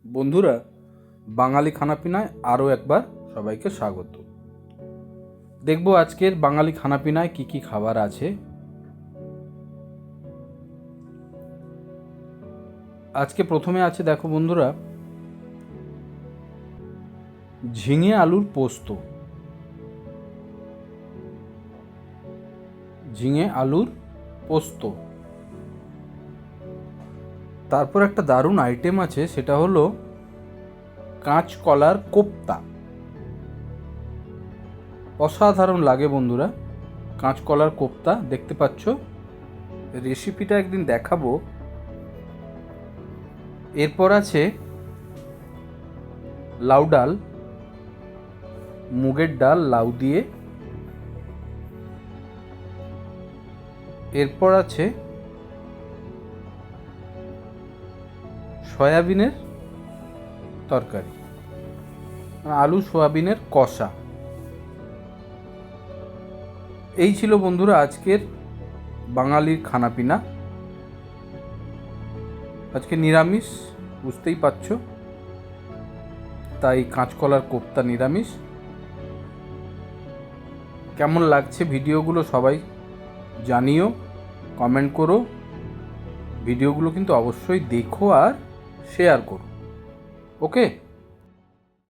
বন্ধুরা, বাঙালি খানাপিনায় আরও একবার সবাইকে স্বাগত। দেখব আজকের বাঙালি খানাপিনায় কি কি খাবার আছে। আজকে প্রথমে আছে, দেখো বন্ধুরা, ঝিঙে আলুর পোস্ত। ঝিঙে আলুর পোস্ত। তারপর একটা দারুণ আইটেম আছে, সেটা হলো কাঁচকলার কোপ্তা। অসাধারণ লাগে বন্ধুরা কাঁচকলার কোপ্তা। দেখতে পাচ্ছ, রেসিপিটা একদিন দেখাবো। এরপর আছে লাউ ডাল, মুগের ডাল লাউ দিয়ে। এরপর আছে সয়াবিনের তরকারি, আলু সয়াবিনের কষা। এই ছিল বন্ধুরা আজকের বাঙালির খানাপিনা। আজকে নিরামিষ, বুঝতেই পারছো, তাই কাঁচকলার কোপ্তা নিরামিষ। কেমন লাগছে ভিডিওগুলো সবাই জানিও, কমেন্ট করো। ভিডিওগুলো কিন্তু অবশ্যই দেখো আর শেয়ার করো। ওকে।